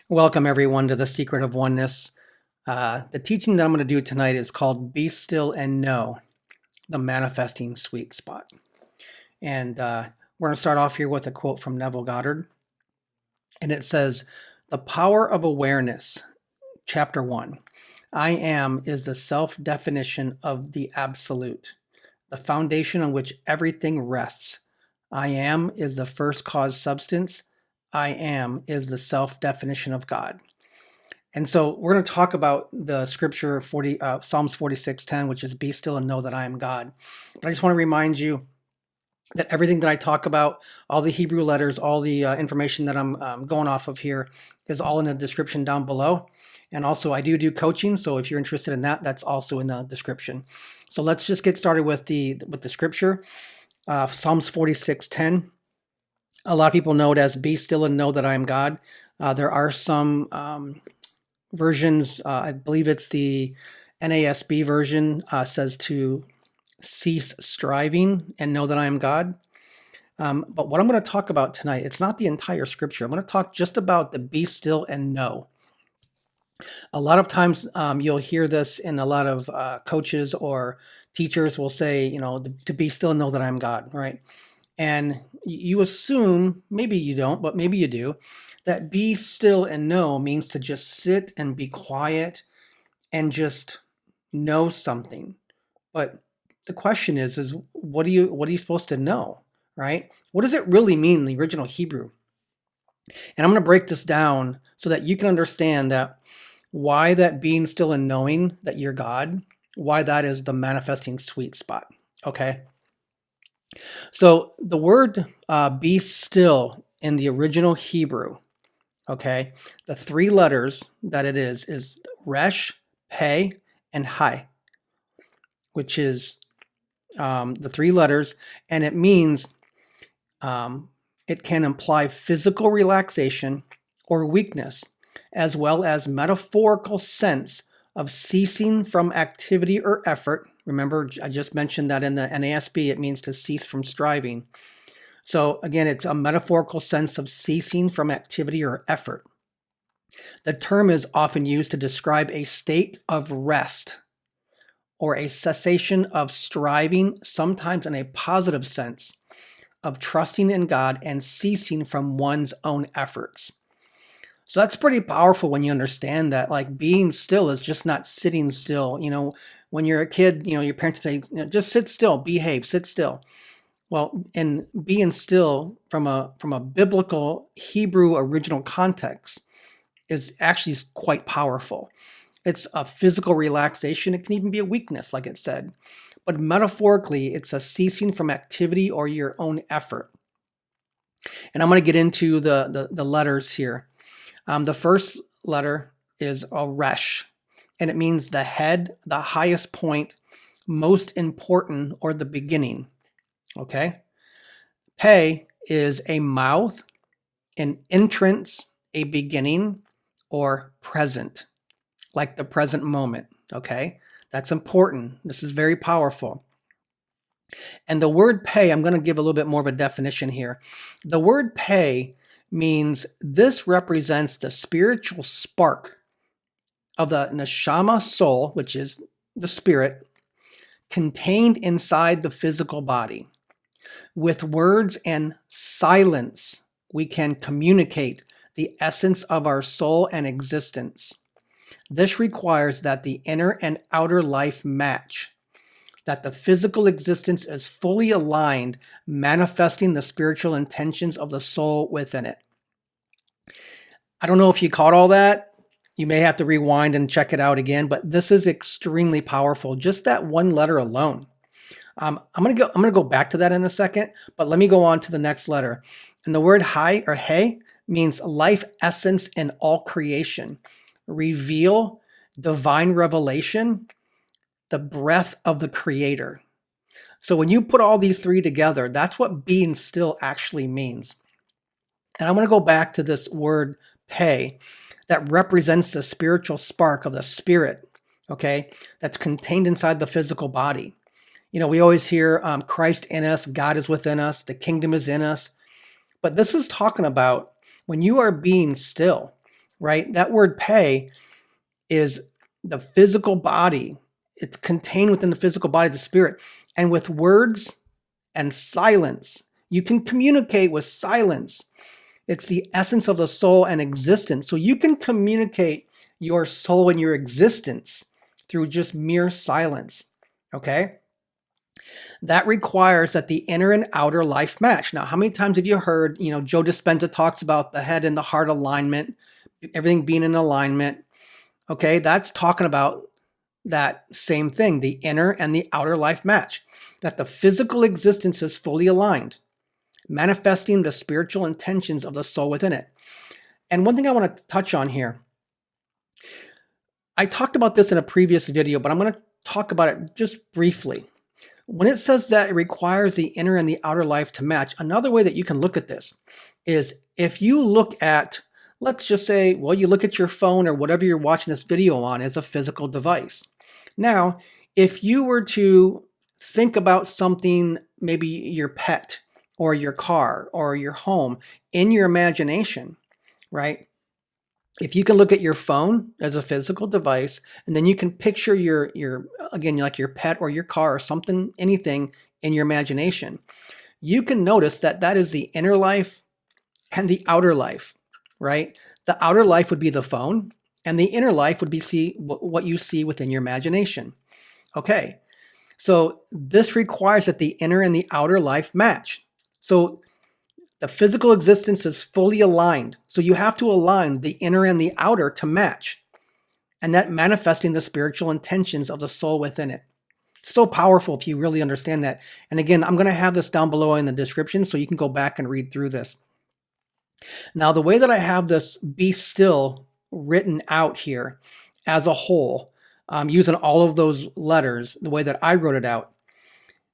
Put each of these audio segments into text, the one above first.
Welcome, everyone, to the Secret of Oneness. The teaching that I'm going to do tonight is called Be Still and Know, the Manifesting Sweet Spot. And we're going to start off here with a quote from Neville Goddard. And it says, "The power of awareness, chapter 1. I am is the self-definition of the absolute, the foundation on which everything rests. I am is the first cause substance. I am is the self-definition of God." And so we're going to talk about the scripture Psalms 46:10, which is "Be still and know that I am God." But I just want to remind you that everything that I talk about, all the Hebrew letters, all the information that I'm going off of here is all in the description down below. And also I do coaching, so if you're interested in that, that's also in the description. So let's just get started with the scripture. Psalms 46:10. A lot of people know it as "Be still and know that I am God." There are some versions, I believe it's the NASB version, says to cease striving and know that I am God. But what I'm going to talk about tonight, it's not the entire scripture. I'm going to talk just about the be still and know. A lot of times you'll hear this in a lot of coaches or teachers will say, to be still and know that I'm God, right? And you assume, maybe you don't, but maybe you do, that be still and know means to just sit and be quiet and just know something. But the question is what are you supposed to know, right? What does it really mean in the original Hebrew? And I'm going to break this down so that you can understand that why that being still and knowing that you're God, why that is the manifesting sweet spot, okay? So the word be still in the original Hebrew, okay, the three letters that it is Resh, Pe, and Hai, which is the three letters, and it means it can imply physical relaxation or weakness, as well as metaphorical sense of ceasing from activity or effort. Remember, I just mentioned that in the NASB, it means to cease from striving. So again, it's a metaphorical sense of ceasing from activity or effort. The term is often used to describe a state of rest or a cessation of striving, sometimes in a positive sense, of trusting in God and ceasing from one's own efforts. So that's pretty powerful when you understand that, like, being still is just not sitting still. When you're a kid, your parents say, just sit still, behave, sit still. Well, and being still from a biblical Hebrew original context is actually quite powerful. It's a physical relaxation. It can even be a weakness, like it said. But metaphorically, it's a ceasing from activity or your own effort. And I'm going to get into the letters here. The first letter is a Resh, and it means the head, the highest point, most important, or the beginning. Okay? Pe is a mouth, an entrance, a beginning, or present, like the present moment. Okay? That's important. This is very powerful. And the word Pe, I'm going to give a little bit more of a definition here. The word Pe means this represents the spiritual spark of the Neshama soul, which is the spirit, contained inside the physical body. With words and silence, we can communicate the essence of our soul and existence. This requires that the inner and outer life match, that the physical existence is fully aligned, manifesting the spiritual intentions of the soul within it. I don't know if you caught all that. You may have to rewind and check it out again, but this is extremely powerful. Just that one letter alone. I'm gonna go back to that in a second, but let me go on to the next letter. And the word Hai or He means life essence in all creation, reveal, divine revelation, the breath of the Creator. So when you put all these three together, that's what being still actually means. And I'm going to go back to this word Pe that represents the spiritual spark of the spirit, okay, that's contained inside the physical body. We always hear Christ in us, God is within us, the kingdom is in us. But this is talking about when you are being still, right? That word pay is the physical body. It's contained within the physical body of the spirit. And with words and silence, you can communicate with silence. It's the essence of the soul and existence. So you can communicate your soul and your existence through just mere silence, okay? That requires that the inner and outer life match. Now, how many times have you heard, Joe Dispenza talks about the head and the heart alignment, everything being in alignment, okay? That's talking about that same thing, the inner and the outer life match, that the physical existence is fully aligned, manifesting the spiritual intentions of the soul within it. And one thing I want to touch on here, I talked about this in a previous video, but I'm going to talk about it just briefly. When it says that it requires the inner and the outer life to match, another way that you can look at this is if you look at, let's just say, well, you look at your phone or whatever you're watching this video on as a physical device. Now, if you were to think about something, maybe your pet or your car or your home in your imagination, right? If you can look at your phone as a physical device, and then you can picture your again, like your pet or your car or something, anything in your imagination, you can notice that that is the inner life and the outer life, right? The outer life would be the phone, and the inner life would be what you see within your imagination. Okay, so this requires that the inner and the outer life match. So the physical existence is fully aligned. So you have to align the inner and the outer to match, and that manifesting the spiritual intentions of the soul within it. So powerful if you really understand that. And again, I'm going to have this down below in the description so you can go back and read through this. Now, the way that I have this be still written out here as a whole, using all of those letters, the way that I wrote it out,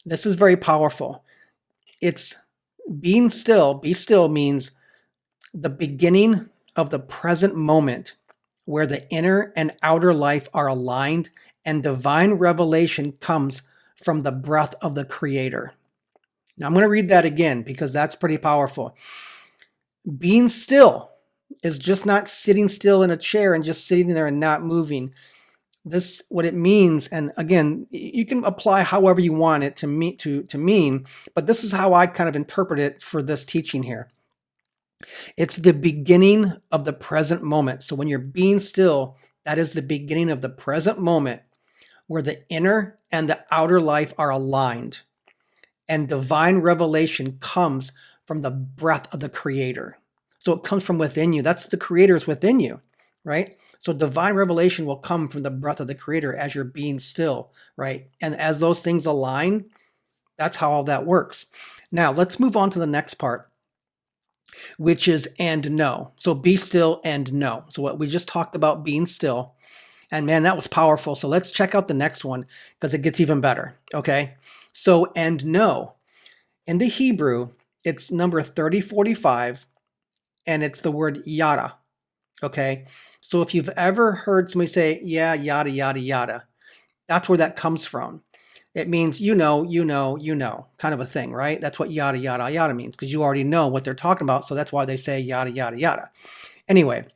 this is very powerful. It's being still. Be still means the beginning of the present moment where the inner and outer life are aligned and divine revelation comes from the breath of the Creator. Now, I'm going to read that again because that's pretty powerful. Being still is just not sitting still in a chair and just sitting there and not moving. This, what it means, and again, you can apply however you want it to mean, but this is how I kind of interpret it for this teaching here. It's the beginning of the present moment. So when you're being still, that is the beginning of the present moment where the inner and the outer life are aligned, and divine revelation comes from the breath of the Creator. So it comes from within you. That's the Creator's within you, right? So divine revelation will come from the breath of the Creator as you're being still, right? And as those things align, that's how all that works. Now, let's move on to the next part, which is and know. So be still and know. So what we just talked about, being still, and man, that was powerful. So let's check out the next one because it gets even better, okay? So and know. In the Hebrew, it's number 3045, and it's the word yada, okay? So if you've ever heard somebody say, yeah, yada, yada, yada, that's where that comes from. It means you know, kind of a thing, right? That's what yada, yada, yada means because you already know what they're talking about. So that's why they say yada, yada, yada. Anyway,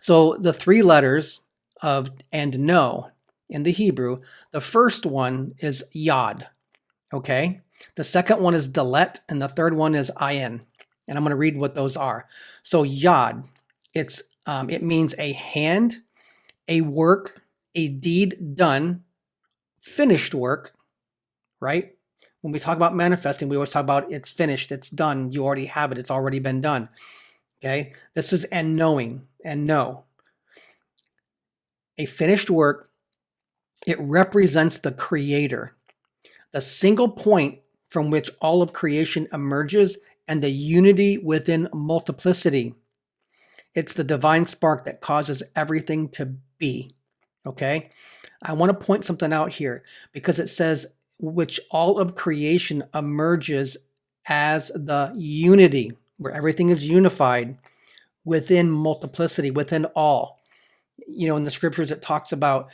so the three letters of and know in the Hebrew, the first one is yod, okay? The second one is dalet, and the third one is ayin. And I'm going to read what those are. So yod, it means a hand, a work, a deed done, finished work, right? When we talk about manifesting, we always talk about it's finished, it's done, you already have it, it's already been done. Okay? This is and knowing, and know. A finished work, it represents the Creator, the single point from which all of creation emerges, and the unity within multiplicity. It's the divine spark that causes everything to be. Okay? I want to point something out here because it says, which all of creation emerges as the unity, where everything is unified within multiplicity, within all. In the scriptures, it talks about,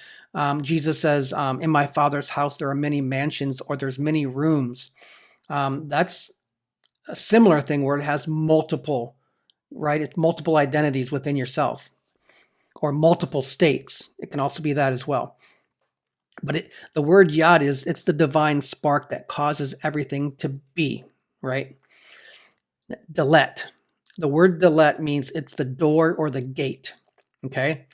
Jesus says, in my Father's house, there are many mansions, or there's many rooms. That's a similar thing where it has multiple right? It's multiple identities within yourself or multiple states. It can also be that as well. But the word yad it's the divine spark that causes everything to be, right? Delet. The word delet means it's the door or the gate, okay?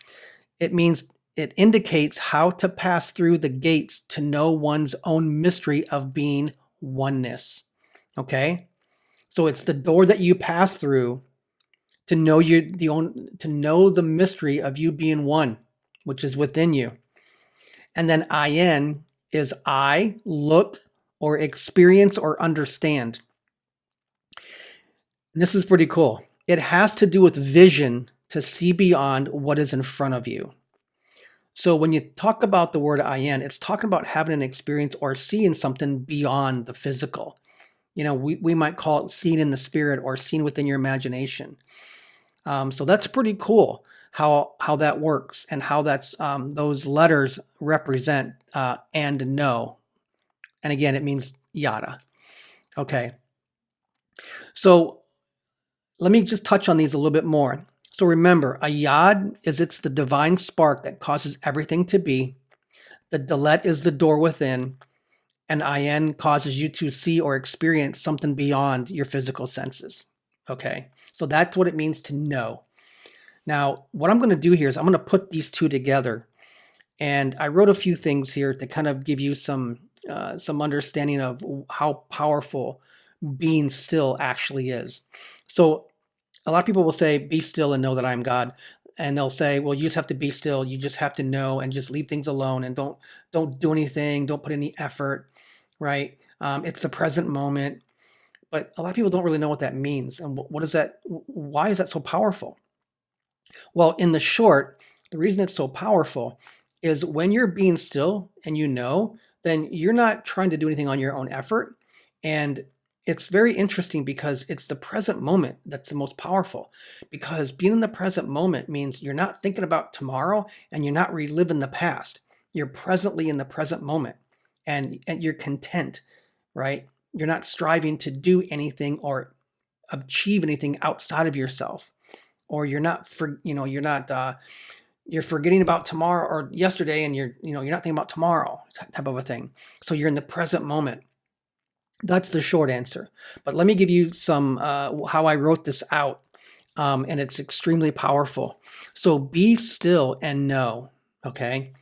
It means it indicates how to pass through the gates to know one's own mystery of being oneness, okay? So it's the door that you pass through to know to know the mystery of you being one, which is within you. And then in is I, look, or experience or understand. And this is pretty cool. It has to do with vision to see beyond what is in front of you. So when you talk about the word in, it's talking about having an experience or seeing something beyond the physical. You know, we might call it seeing in the spirit or seeing within your imagination. So that's pretty cool how that works and how that's those letters represent and know. And again, it means yada. Okay. So let me just touch on these a little bit more. So remember, a yad it's the divine spark that causes everything to be. The delet is the door within. And in causes you to see or experience something beyond your physical senses. Okay. So that's what it means to know. Now, what I'm going to do here is I'm going to put these two together. And I wrote a few things here to kind of give you some understanding of how powerful being still actually is. So a lot of people will say, be still and know that I'm God. And they'll say, well, you just have to be still. You just have to know and just leave things alone and don't do anything. Don't put any effort, right? It's the present moment. But a lot of people don't really know what that means. And what is that? Why is that so powerful? Well, in the short, the reason it's so powerful is when you're being still and you know, then you're not trying to do anything on your own effort. And it's very interesting because it's the present moment that's the most powerful, because being in the present moment means you're not thinking about tomorrow and you're not reliving the past. You're presently in the present moment and you're content, right? You're not striving to do anything or achieve anything outside of yourself, or you're forgetting about tomorrow or yesterday and you're not thinking about tomorrow type of a thing. So you're in the present moment. That's the short answer. But let me give you some how I wrote this out, and it's extremely powerful. So be still and know, okay?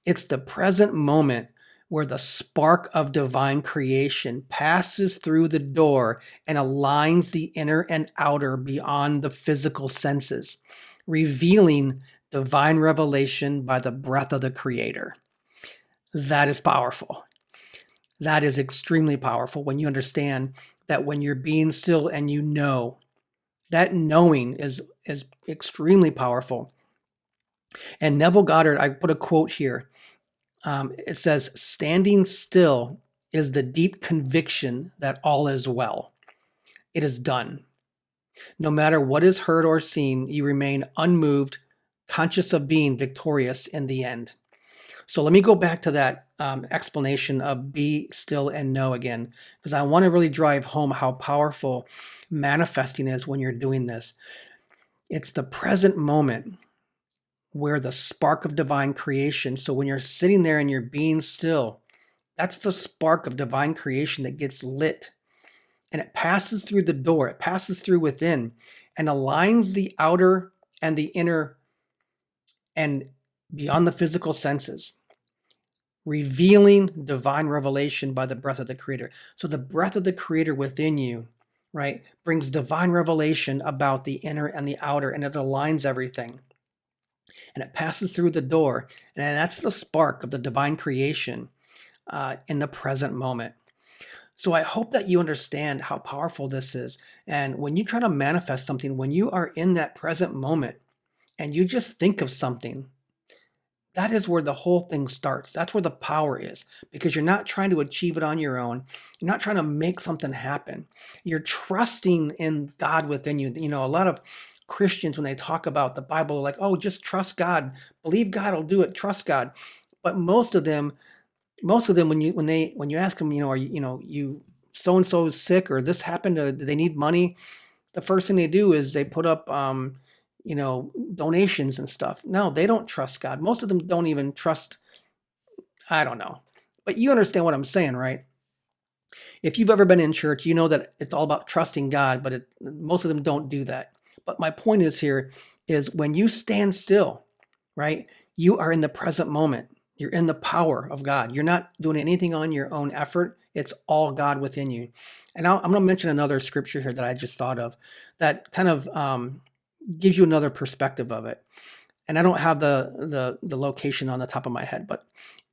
It's the present moment where the spark of divine creation passes through the door and aligns the inner and outer beyond the physical senses, revealing divine revelation by the breath of the Creator. That is powerful. That is extremely powerful when you understand that when you're being still and you know, that knowing is extremely powerful. And Neville Goddard, I put a quote here. It says, standing still is the deep conviction that all is well. It is done. No matter what is heard or seen, you remain unmoved, conscious of being victorious in the end. So let me go back to that explanation of be still and know again, because I want to really drive home how powerful manifesting is when you're doing this. It's the present moment where the spark of divine creation. So when you're sitting there and you're being still, that's the spark of divine creation that gets lit. And it passes through the door, it passes through within and aligns the outer and the inner and beyond the physical senses, revealing divine revelation by the breath of the Creator. So the breath of the Creator within you, right, brings divine revelation about the inner and the outer, and it aligns everything. And it passes through the door, and that's the spark of the divine creation in the present moment. So I hope that you understand how powerful this is. And when you try to manifest something, when you are in that present moment and you just think of something, that is where the whole thing starts. That's where the power is, because you're not trying to achieve it on your own. You're not trying to make something happen. You're trusting in God within you. You know, a lot of Christians, when they talk about the Bible, are like, oh, just trust God, believe God will do it, trust God. But most of them, when you ask them, are you so and so is sick or this happened, do they need money? the first thing they do is they put up, donations and stuff. No, they don't trust God. Most of them don't even trust, I don't know. But you understand what I'm saying, right? If you've ever been in church, you know that it's all about trusting God, but most of them don't do that. But my point is here is when you stand still, right? You are in the present moment. You're in the power of God. You're not doing anything on your own effort. It's all God within you. And I'm going to mention another scripture here that I just thought of that kind of gives you another perspective of it. And I don't have the location on the top of my head, but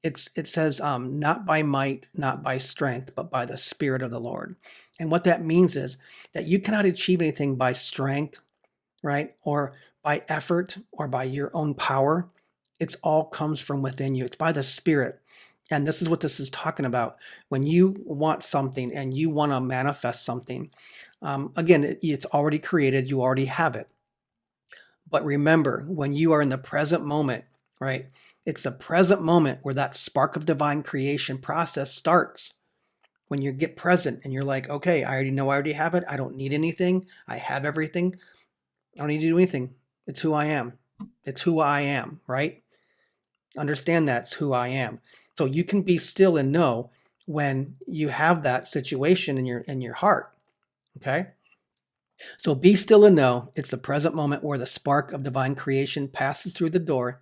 it says, not by might, not by strength, but by the Spirit of the Lord. And what that means is that you cannot achieve anything by strength, right? Or by effort or by your own power. It's all comes from within you. It's by the Spirit. And this is what this is talking about. When you want something and you want to manifest something, again, it's already created. You already have it. But remember, when you are in the present moment, right? It's the present moment where that spark of divine creation process starts. When you get present and you're like, okay, I already know I already have it. I don't need anything. I have everything. I don't need to do anything. It's who I am. It's who I am, right? Understand that's who I am. So you can be still and know when you have that situation in your heart. Okay? So be still and know it's the present moment where the spark of divine creation passes through the door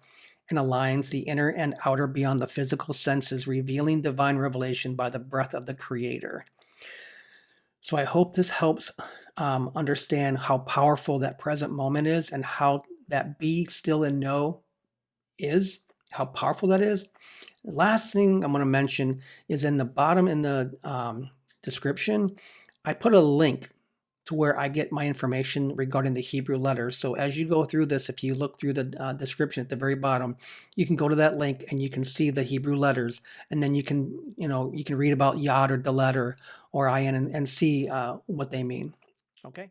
and aligns the inner and outer beyond the physical senses, revealing divine revelation by the breath of the Creator. So I hope this helps understand how powerful that present moment is and how that be still and know is, how powerful that is. The last thing I'm going to mention is in the bottom in the description, I put a link to where I get my information regarding the Hebrew letters. So as you go through this, if you look through the description at the very bottom, you can go to that link and you can see the Hebrew letters, and then you can read about Yod or Dalet or Ayin and see what they mean. Okay.